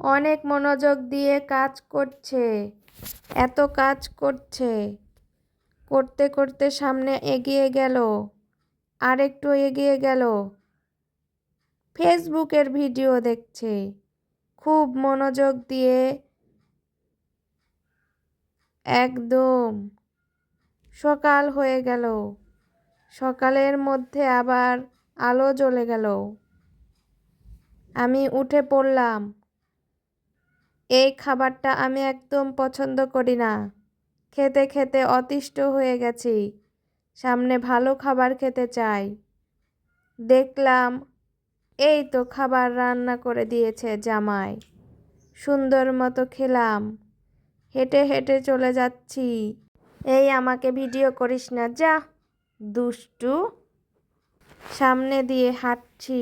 অনেক মনোযোগ দিয়ে কাজ করছে। এত কাজ করছে, করতে করতে সামনে এগিয়ে গেল, আরেকটু এগিয়ে গেল। ফেসবুকের ভিডিও দেখছে খুব মনোযোগ দিয়ে। একদম সকাল হয়ে গেল, সকালের মধ্যে আবার আলো জ্বলে গেল। আমি উঠে পড়লাম। এই খাবারটা আমি একদম পছন্দ করি না। খেতে খেতে অতিষ্ঠ হয়ে গেছি। সামনে ভালো খাবার খেতে চাই। দেখলাম এই তো খাবার রান্না করে দিয়েছে জামাই। সুন্দর মতো খেলাম। হেঁটে হেঁটে চলে যাচ্ছি। এই আমাকে ভিডিও করিস না, যা দুষ্টু। সামনে দিয়ে হাঁটছি।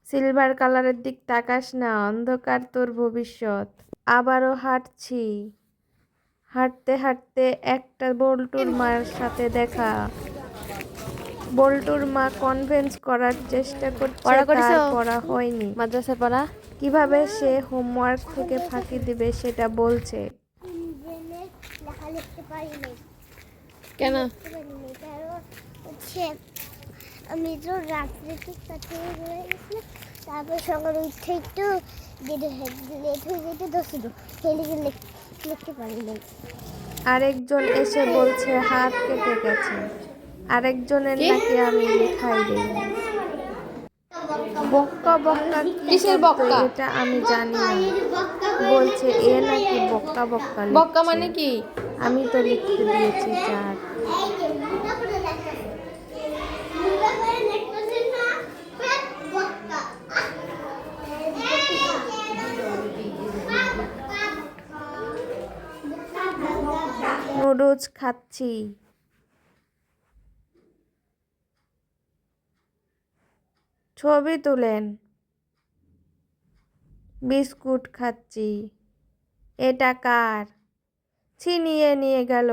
সিলভার কালারের দিক তাকাস না, অন্ধকার তোর ভবিষ্যৎ। আবারও হাঁটছি। হাঁটতে হাঁটতে একটা বল্টুর মার সাথে দেখা। বল্টুর মা কনভিন্স করার চেষ্টা করছে, তার পড়া হয়নি। মাদ্রাসা পড়া কিভাবে সে হোমওয়ার্ক থেকে ফাঁকি দিবে সেটা বলছে। কেন? আমি তো রাত্রে ঠিক তারপর সকালে উঠে একটু লেট হয়ে যেতে দোষিত লিখতে পারিনি। আরেকজন এসে বলছে হাত কেটে গেছে। আরেকজনের নাকি আমি লেখাই দেইনি। বক্কা বক্কা কিসের বক্কা? এটা আমি জানি না। বলছে এ নাকি বক্কা বক্কা লিখছে। বক্কা মানে কি? আমি তো লিখতে দিয়েছি চার। নুডলস খাচ্ছি। ছবি তুলেন। বিস্কুট খাচ্ছি। এটা কার? ছিনিয়ে নিয়ে গেল,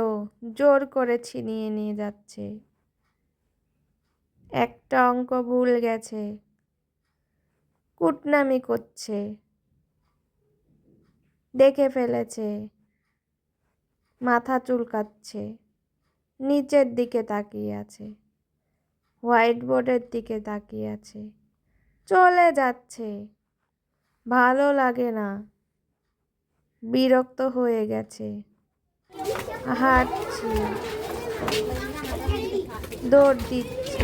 জোর করে ছিনিয়ে নিয়ে যাচ্ছে। একটা অঙ্ক ভুল গেছে। কুটনামি করছে। দেখে ফেলেছে। মাথা চুলকাচ্ছে। নিচের দিকে তাকিয়ে আছে। হোয়াইট বোর্ডের দিকে তাকিয়ে আছে। চলে যাচ্ছে। ভালো লাগে না। বিরক্ত হয়ে গেছে। হাঁটছি। দৌড় দিচ্ছি।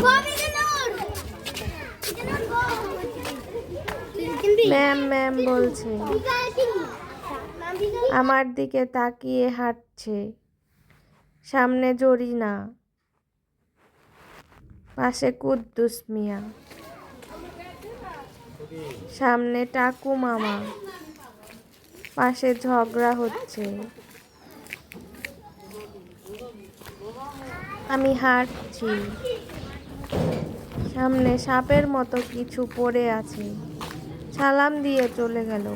ম্যাম ম্যাম বলছে। আমার দিকে তাকিয়ে হাঁটছে। সামনে জরিনা, পাশে কুদ্দুস মিয়া, সামনে টাকু মামা, পাশে ঝগড়া হচ্ছে। আমি হাঁটছি। সামনে সাপের মতো কিছু পড়ে আছে। সালাম দিয়ে চলে গেল।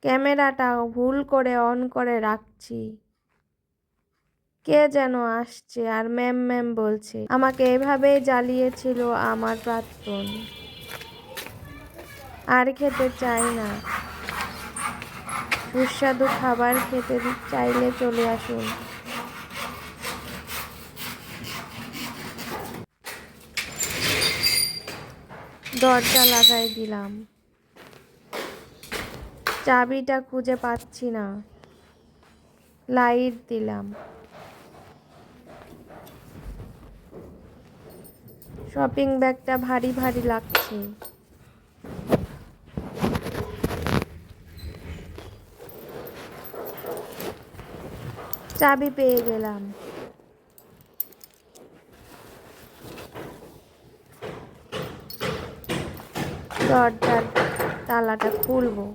ক্যামেরাটাও ভুল করে অন করে রাখছি। কে যেন আসছে আর ম্যাম ম্যাম বলছে। আমাকে এভাবেই জ্বালিয়েছিল আমার প্রাক্তন। আর খেতে চাই না। সুস্বাদু খাবার খেতে চাইলে চলে আসুন। দরজা লাগাই দিলাম। চাবিটা খুঁজে পাচ্ছি না। লাইট দিলাম। শপিং ব্যাগটা ভারী ভারী লাগছে। চাবি পেয়ে গেলাম। দরজার তালাটা খুলবো।